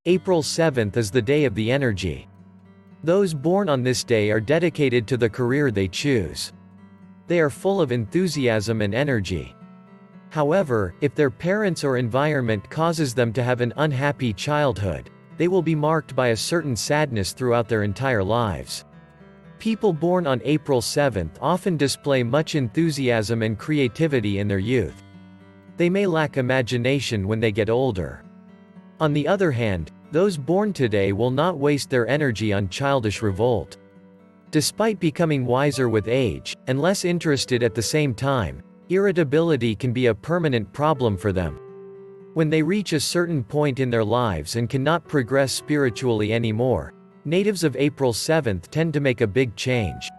April 7th is the day of the energy. Those born on this day are dedicated to the career they choose. They are full of enthusiasm and energy. However, if their parents or environment causes them to have an unhappy childhood, they will be marked by a certain sadness throughout their entire lives. People born on April 7th often display much enthusiasm and creativity in their youth. They may lack imagination when they get older. On the other hand, those born today will not waste their energy on childish revolt. Despite becoming wiser with age, and less interested at the same time, irritability can be a permanent problem for them. When they reach a certain point in their lives and cannot progress spiritually anymore, natives of April 7th tend to make a big change.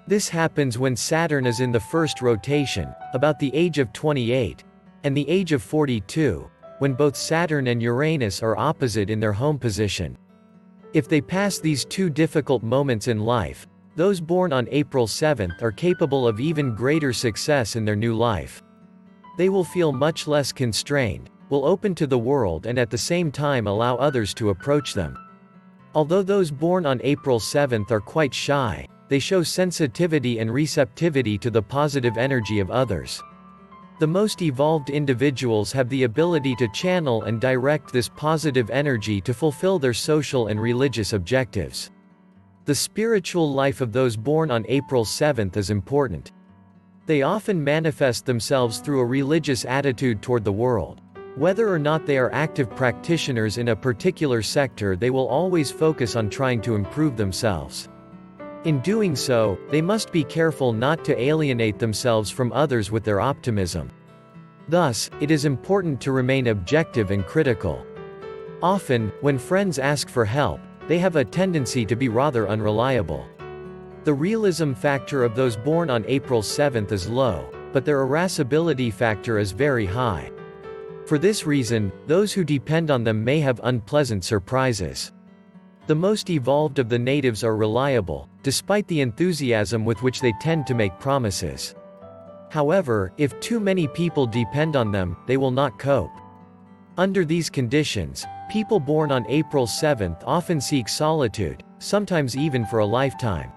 This happens when Saturn is in the first rotation, about the age of 28, and the age of 42, when both Saturn and Uranus are opposite in their home position. If they pass these two difficult moments in life, those born on April 7th are capable of even greater success in their new life. They will feel much less constrained, will open to the world and at the same time allow others to approach them. Although those born on April 7th are quite shy, they show sensitivity and receptivity to the positive energy of others. The most evolved individuals have the ability to channel and direct this positive energy to fulfill their social and religious objectives. The spiritual life of those born on April 7th is important. They often manifest themselves through a religious attitude toward the world. Whether or not they are active practitioners in a particular sector, they will always focus on trying to improve themselves. In doing so, they must be careful not to alienate themselves from others with their optimism. Thus, it is important to remain objective and critical. Often, when friends ask for help, they have a tendency to be rather unreliable. The realism factor of those born on April 7th is low, but their irascibility factor is very high. For this reason, those who depend on them may have unpleasant surprises. The most evolved of the natives are reliable, despite the enthusiasm with which they tend to make promises. However, if too many people depend on them, they will not cope. Under these conditions, people born on April 7th often seek solitude, sometimes even for a lifetime.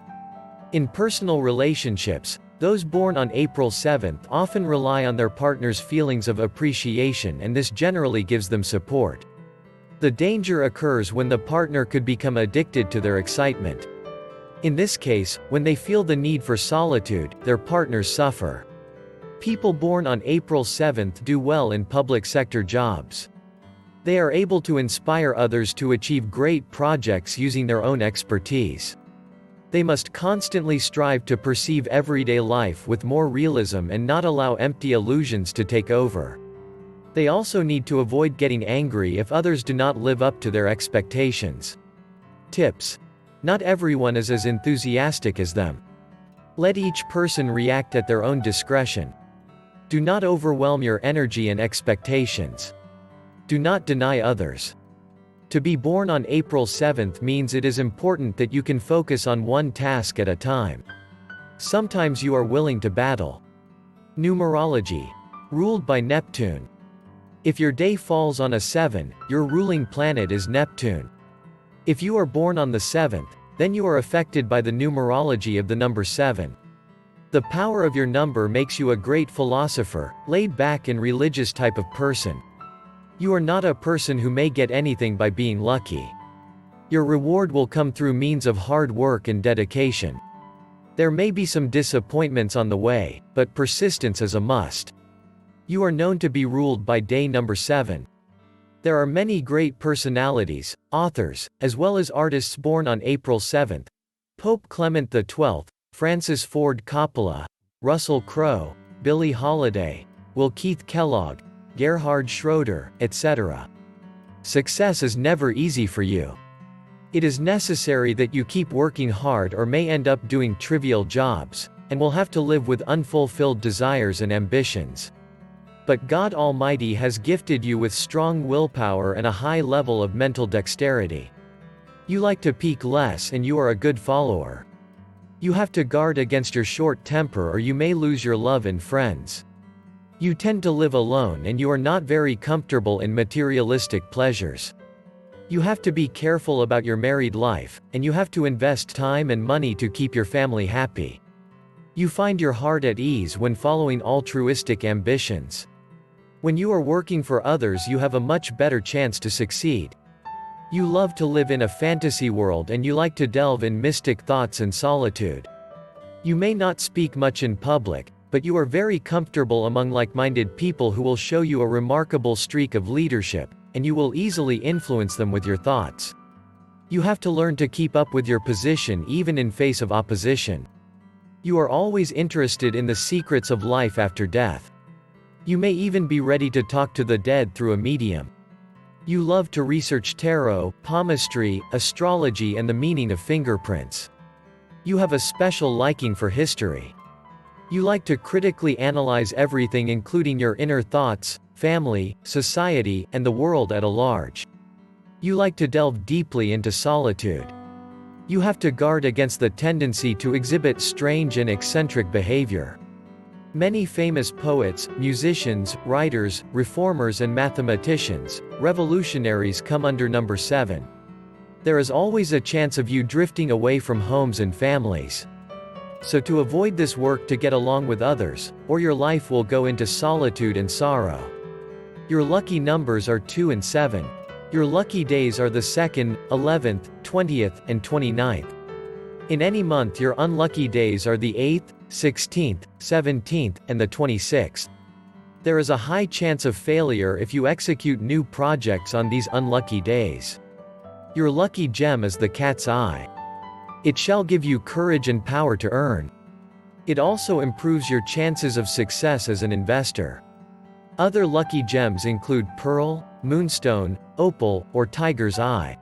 In personal relationships, those born on April 7th often rely on their partner's feelings of appreciation, and this generally gives them support. The danger occurs when the partner could become addicted to their excitement. In this case, when they feel the need for solitude, their partners suffer. People born on April 7th do well in public sector jobs. They are able to inspire others to achieve great projects using their own expertise. They must constantly strive to perceive everyday life with more realism and not allow empty illusions to take over. They also need to avoid getting angry if others do not live up to their expectations. Tips: not everyone is as enthusiastic as them. Let each person react at their own discretion. Do not overwhelm your energy and expectations. Do not deny others. To be born on April 7th means it is important that you can focus on one task at a time. Sometimes you are willing to battle. Numerology. Ruled by Neptune. If your day falls on a 7, your ruling planet is Neptune. If you are born on the 7th, then you are affected by the numerology of the number 7. The power of your number makes you a great philosopher, laid back and religious type of person. You are not a person who may get anything by being lucky. Your reward will come through means of hard work and dedication. There may be some disappointments on the way, but persistence is a must. You are known to be ruled by day number 7. There are many great personalities, authors, as well as artists born on April 7th. Pope Clement XII, Francis Ford Coppola, Russell Crowe, Billie Holiday, Will Keith Kellogg, Gerhard Schroeder, etc. Success is never easy for you. It is necessary that you keep working hard or may end up doing trivial jobs, and will have to live with unfulfilled desires and ambitions. But God Almighty has gifted you with strong willpower and a high level of mental dexterity. You like to peak less and you are a good follower. You have to guard against your short temper or you may lose your love and friends. You tend to live alone and you are not very comfortable in materialistic pleasures. You have to be careful about your married life, and you have to invest time and money to keep your family happy. You find your heart at ease when following altruistic ambitions. When you are working for others, you have a much better chance to succeed. You love to live in a fantasy world and you like to delve in mystic thoughts and solitude. You may not speak much in public, but you are very comfortable among like-minded people who will show you a remarkable streak of leadership, and you will easily influence them with your thoughts. You have to learn to keep up with your position even in face of opposition. You are always interested in the secrets of life after death. You may even be ready to talk to the dead through a medium. You love to research tarot, palmistry, astrology and the meaning of fingerprints. You have a special liking for history. You like to critically analyze everything, including your inner thoughts, family, society, and the world at large. You like to delve deeply into solitude. You have to guard against the tendency to exhibit strange and eccentric behavior. Many famous poets, musicians, writers, reformers and mathematicians, revolutionaries come under number 7. There is always a chance of you drifting away from homes and families. So to avoid this, work to get along with others, or your life will go into solitude and sorrow. Your lucky numbers are 2 and 7. Your lucky days are the 2nd, 11th, 20th, and 29th. In any month, your unlucky days are the 8th, 16th, 17th, and the 26th. There is a high chance of failure if you execute new projects on these unlucky days. Your lucky gem is the cat's eye. It shall give you courage and power to earn. It also improves your chances of success as an investor. Other lucky gems include pearl, moonstone, opal, or tiger's eye.